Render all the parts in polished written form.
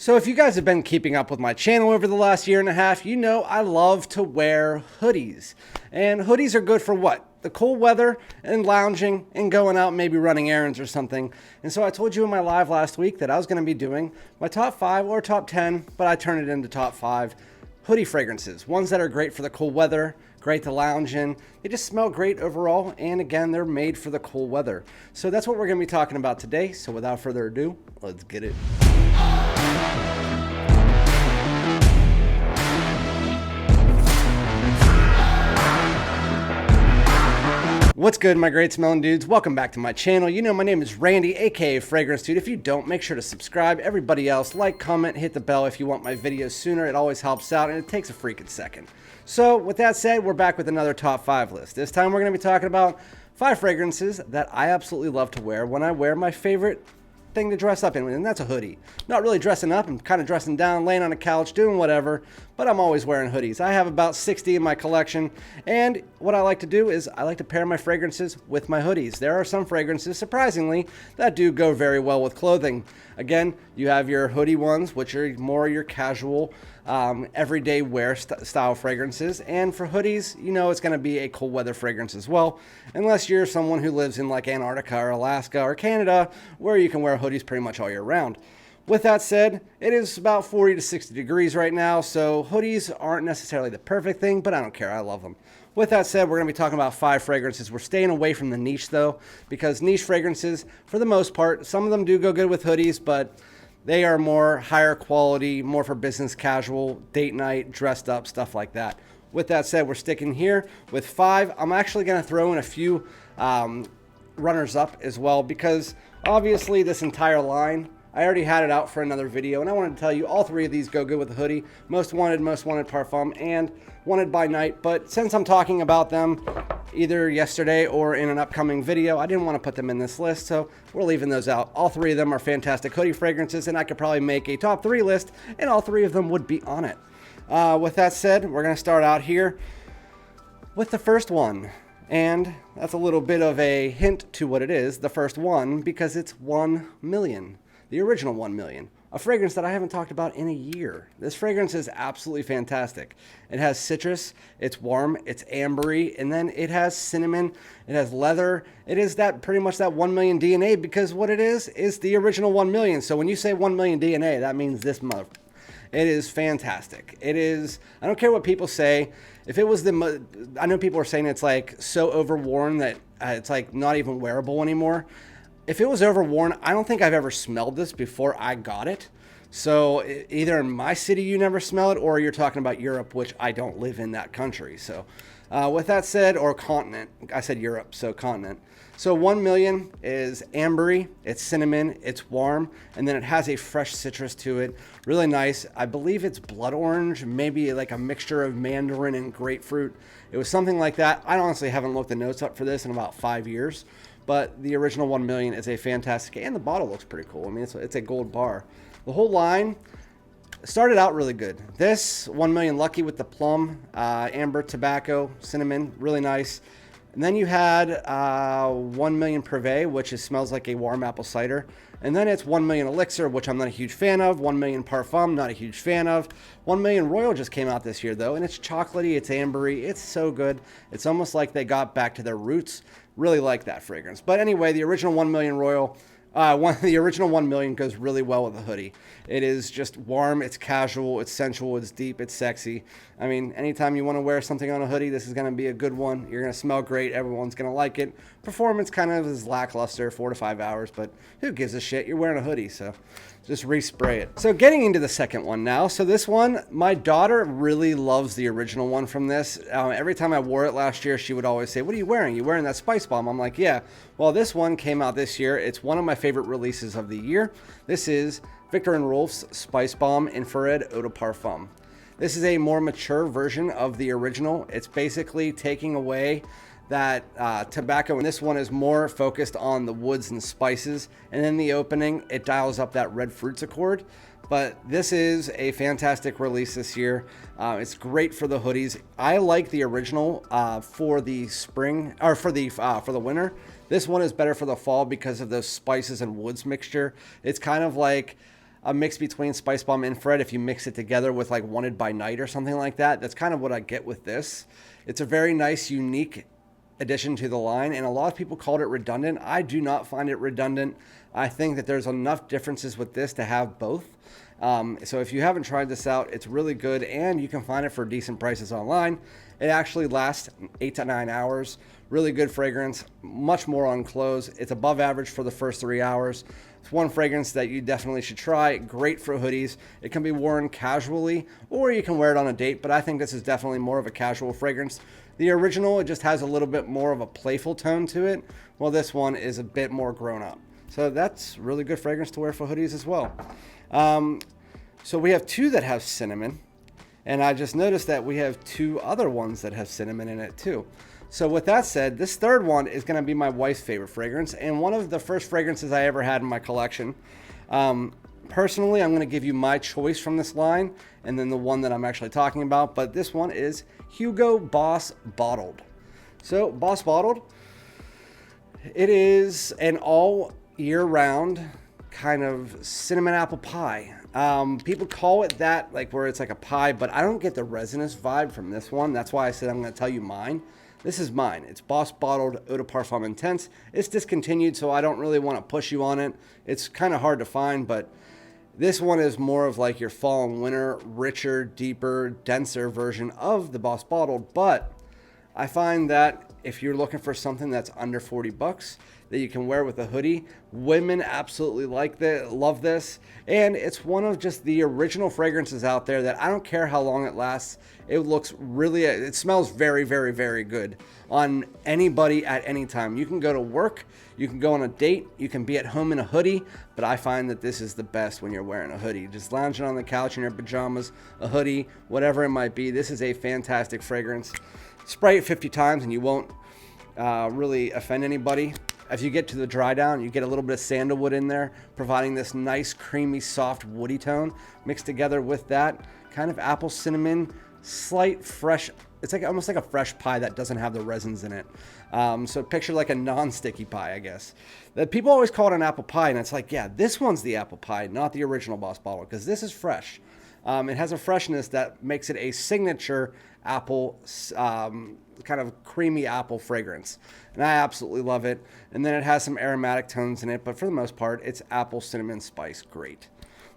So if you guys have been keeping up with my channel over the last year and a half, you know I love to wear hoodies. And hoodies are good for what? The cold weather and lounging and going out, maybe running errands or something. And so I told you in my live last week that I was going to be doing my top 5 or top 10, but I turned it into top 5 hoodie fragrances. Ones that are great for the cold weather, great to lounge in. They just smell great overall, and again, they're made for the cold weather. So that's what we're going to be talking about today. So without further ado, let's get it. What's good, my great smelling dudes? Welcome back to my channel. You know my name is Randy, aka FragranceDoud. If you don't, make sure to subscribe. Everybody else, like, comment, hit the bell if you want my videos sooner. It always helps out, and it takes a freaking second. So with that said, we're back with another top 5 list. This time we're going to be talking about 5 fragrances that I absolutely love to wear when I wear my favorite thing to dress up in, and that's a hoodie. Not really dressing up, I'm kind of dressing down, laying on a couch, doing whatever, but I'm always wearing hoodies. I have about 60 in my collection, and what I like to do is I like to pair my fragrances with my hoodies. There are some fragrances, surprisingly, that do go very well with clothing. Again, you have your hoodie ones, which are more your casual, everyday wear style fragrances, and for hoodies, you know it's going to be a cold weather fragrance as well, unless you're someone who lives in like Antarctica or Alaska or Canada, where you can wear hoodies pretty much all year round. With that said, it is about 40 to 60 degrees right now, so hoodies aren't necessarily the perfect thing, but I don't care, I love them. With that said, we're going to be talking about 5 fragrances. We're staying away from the niche though, because niche fragrances, for the most part, some of them do go good with hoodies, but they are more higher quality, more for business casual, date night, dressed up, stuff like that. With that said, we're sticking here with 5. I'm actually going to throw in a few runners up as well, because obviously this entire line, I already had it out for another video, and I wanted to tell you all 3 of these go good with the hoodie. Most Wanted Parfum, and Wanted by Night. But since I'm talking about them either yesterday or in an upcoming video, I didn't want to put them in this list, so we're leaving those out. All 3 of them are fantastic hoodie fragrances, and I could probably make a top 3 list, and all 3 of them would be on it. With that said, we're going to start out here with the first one. And that's a little bit of a hint to what it is, the first one, because it's 1 million. The original 1 million, a fragrance that I haven't talked about in a year. This fragrance is absolutely fantastic. It has citrus, it's warm, it's ambery, and then it has cinnamon, it has leather. It is that pretty much that 1 million DNA, because what it is the original 1 million. So when you say 1 million DNA, that means this mother. It is fantastic. It is, I don't care what people say. If it was I know people are saying it's like so overworn that it's like not even wearable anymore. If it was overworn, I don't think I've ever smelled this before I got it. So either in my city you never smell it, or you're talking about Europe, which I don't live in that country. So with that said, or continent, I said Europe, so continent. So 1 million is ambery, it's cinnamon, it's warm, and then it has a fresh citrus to it. Really nice. I believe it's blood orange, maybe like a mixture of mandarin and grapefruit. It was something like that. I honestly haven't looked the notes up for this in about 5 years. But the original 1 million is a fantastic, and the bottle looks pretty cool. I mean, it's a gold bar. The whole line started out really good. This 1 million Lucky with the plum, amber, tobacco, cinnamon, really nice. And then you had 1 million Privé, which smells like a warm apple cider. And then it's 1 million Elixir, which I'm not a huge fan of. 1 million Parfum, not a huge fan of. 1 million Royal just came out this year, though, and it's chocolatey, it's ambery, it's so good. It's almost like they got back to their roots. Really like that fragrance. But anyway, the original 1 million Royal, the original 1 million goes really well with the hoodie. It is just warm, it's casual, it's sensual, it's deep, it's sexy. I mean, anytime you want to wear something on a hoodie, this is going to be a good one. You're going to smell great. Everyone's going to like it. Performance kind of is lackluster, 4 to 5 hours, but who gives a shit? You're wearing a hoodie, so just respray it. So getting into the second one now. So this one, my daughter really loves the original one from this. Every time I wore it last year, she would always say, "What are you wearing? You wearing that Spicebomb?" I'm like, yeah. Well, this one came out this year. It's one of my favorite releases of the year. This is Viktor and Rolf's Spicebomb Infrared Eau de Parfum. This is a more mature version of the original. It's basically taking away that tobacco, and this one is more focused on the woods and spices, and in the opening it dials up that red fruits accord. But this is a fantastic release this year. It's great for the hoodies. I like the original for the spring, or for the winter. This one is better for the fall because of the spices and woods mixture. It's kind of like a mix between Spicebomb Infrared if you mix it together with like Wanted by Night or something like that. That's kind of what I get with this. It's a very nice, unique addition to the line, and a lot of people called it redundant. I do not find it redundant. I think that there's enough differences with this to have both. So if you haven't tried this out, it's really good, and you can find it for decent prices online. It actually lasts 8 to 9 hours. Really good fragrance, much more on clothes. It's above average for the first 3 hours. It's one fragrance that you definitely should try. Great for hoodies. It can be worn casually, or you can wear it on a date, but I think this is definitely more of a casual fragrance. The original, it just has a little bit more of a playful tone to it, while this one is a bit more grown up. So that's really good fragrance to wear for hoodies as well. So we have 2 that have cinnamon, and I just noticed that we have 2 other ones that have cinnamon in it too. So with that said, this third one is going to be my wife's favorite fragrance, and one of the first fragrances I ever had in my collection. Personally, I'm going to give you my choice from this line, and then the one that I'm actually talking about, but this one is Hugo Boss Bottled. So Boss Bottled, it is an all year round kind of cinnamon apple pie. People call it that, like where it's like a pie, but I don't get the resinous vibe from this one. That's why I said I'm going to tell you mine. This is mine. It's Boss Bottled Eau de Parfum Intense. It's discontinued, so I don't really want to push you on it. It's kind of hard to find, but this one is more of like your fall and winter, richer, deeper, denser version of the Boss Bottled. But I find that if you're looking for something that's under 40 bucks that you can wear with a hoodie, women absolutely love this. And it's one of just the original fragrances out there that I don't care how long it lasts. It looks really, it smells very, very, very good on anybody at any time. You can go to work, you can go on a date, you can be at home in a hoodie, but I find that this is the best when you're wearing a hoodie. Just lounging on the couch in your pajamas, a hoodie, whatever it might be. This is a fantastic fragrance. Spray it 50 times and you won't really offend anybody. As you get to the dry down, you get a little bit of sandalwood in there, providing this nice, creamy, soft, woody tone. Mixed together with that kind of apple cinnamon, slight fresh. It's like almost like a fresh pie that doesn't have the resins in it. So picture like a non-sticky pie, I guess. That people always call it an apple pie, and it's like, yeah, this one's the apple pie, not the original Boss Bottle, because this is fresh. It has a freshness that makes it a signature apple, kind of creamy apple fragrance, and I absolutely love it. And then it has some aromatic tones in it, but for the most part, it's apple, cinnamon, spice. Great.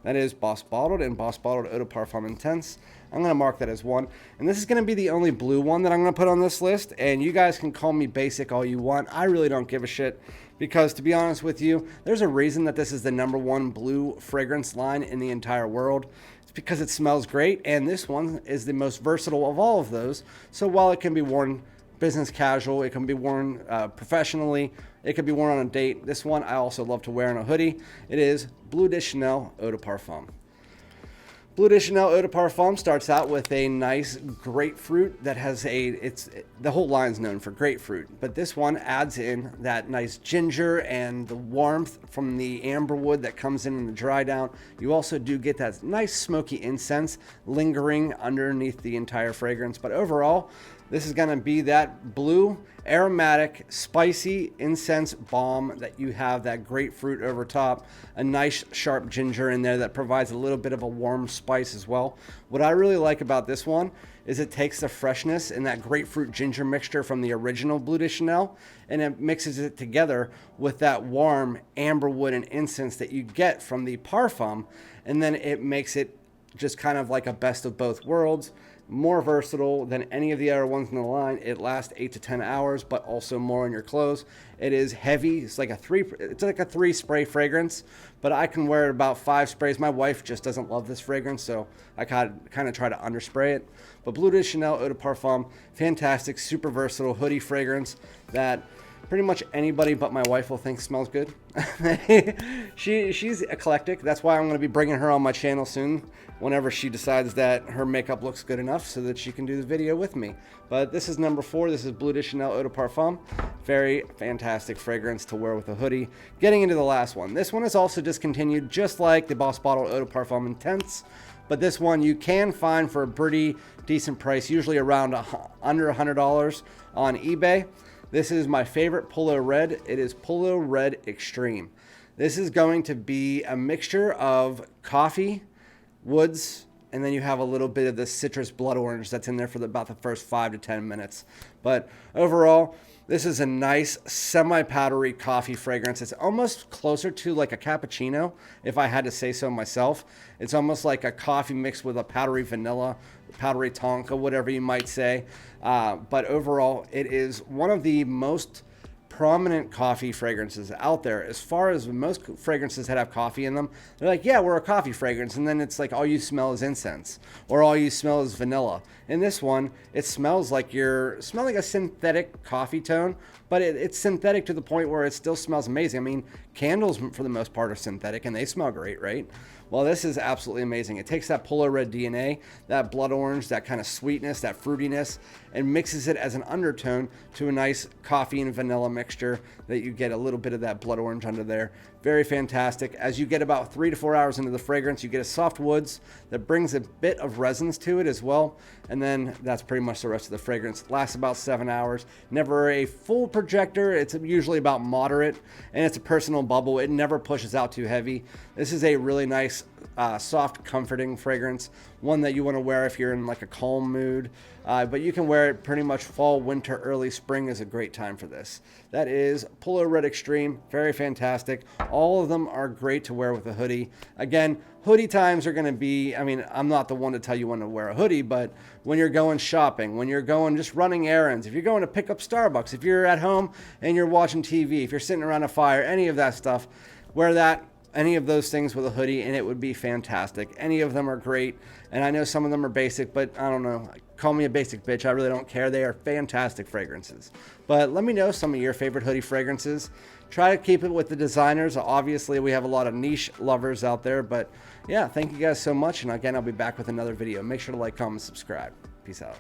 That is Boss Bottled and Boss Bottled Eau de Parfum Intense. I'm going to mark that as 1. And this is going to be the only blue one that I'm going to put on this list. And you guys can call me basic all you want. I really don't give a shit because, to be honest with you, there's a reason that this is the #1 blue fragrance line in the entire world. It's because it smells great. And this one is the most versatile of all of those. So while it can be worn business casual, it can be worn professionally, it can be worn on a date. This one I also love to wear in a hoodie. It is Bleu De Chanel Eau de Parfum. Bleu De Chanel Eau de Parfum starts out with a nice grapefruit that has the whole line's known for grapefruit, but this one adds in that nice ginger and the warmth from the amber wood that comes in the dry down. You also do get that nice smoky incense lingering underneath the entire fragrance, but overall, this is going to be that blue, aromatic, spicy incense bomb that you have that grapefruit over top. A nice sharp ginger in there that provides a little bit of a warm spice as well. What I really like about this one is it takes the freshness and that grapefruit ginger mixture from the original Bleu de Chanel and it mixes it together with that warm amber wood and incense that you get from the parfum, and then it makes it just kind of like a best of both worlds. More versatile than any of the other ones in the line. It lasts 8 to 10 hours, but also more on your clothes. It is heavy. It's like a 3 spray fragrance, but I can wear it about 5 sprays. My wife just doesn't love this fragrance, so I kind of try to underspray it. But Bleu de Chanel Eau de Parfum, fantastic, super versatile hoodie fragrance that pretty much anybody but my wife will think smells good. She's eclectic. That's why I'm going to be bringing her on my channel soon whenever she decides that her makeup looks good enough so that she can do the video with me. But this is number 4. This is Bleu de Chanel Eau de Parfum. Very fantastic fragrance to wear with a hoodie. Getting into the last one. This one is also discontinued just like the Boss Bottled Eau de Parfum Intense. But this one you can find for a pretty decent price, usually around under $100 on eBay. This is my favorite Polo Red. It is Polo Red Extreme. This is going to be a mixture of coffee, woods, and then you have a little bit of the citrus blood orange that's in there for about the first 5 to 10 minutes. But overall, this is a nice semi-powdery coffee fragrance. It's almost closer to like a cappuccino, if I had to say so myself. It's almost like a coffee mixed with a powdery vanilla, powdery tonka, whatever you might say. But overall, it is one of the most prominent coffee fragrances out there. As far as most fragrances that have coffee in them, they're like, yeah, we're a coffee fragrance, and then it's like all you smell is incense or all you smell is vanilla. In this one, it smells like you're smelling a synthetic coffee tone, but it's synthetic to the point where it still smells amazing. I mean, candles for the most part are synthetic and they smell great, right? Well, this is absolutely amazing. It takes that Polo red DNA, that blood orange, that kind of sweetness, that fruitiness, and mixes it as an undertone to a nice coffee and vanilla mixture that you get a little bit of that blood orange under there. Very fantastic. As you get about 3 to 4 hours into the fragrance, you get a soft woods that brings a bit of resins to it as well. And then that's pretty much the rest of the fragrance. It lasts about 7 hours. Never a full projector. It's usually about moderate, and it's a personal bubble. It never pushes out too heavy. This is a really nice, soft, comforting fragrance. One that you want to wear if you're in like a calm mood. But you can wear it pretty much fall, winter, early spring is a great time for this. That is Polo Red Extreme. Very fantastic. All of them are great to wear with a hoodie. Again, hoodie times are going to be, I mean, I'm not the one to tell you when to wear a hoodie, but when you're going shopping, when you're going just running errands, if you're going to pick up Starbucks, if you're at home and you're watching TV, if you're sitting around a fire, any of that stuff, wear that. Any of those things with a hoodie and it would be fantastic. Any of them are great, and I know some of them are basic, but I don't know, call me a basic bitch, I really don't care. They are fantastic fragrances. But let me know some of your favorite hoodie fragrances. Try to keep it with the designers. Obviously we have a lot of niche lovers out there, but yeah, thank you guys so much, and again, I'll be back with another video. Make sure to like, comment, subscribe. Peace out.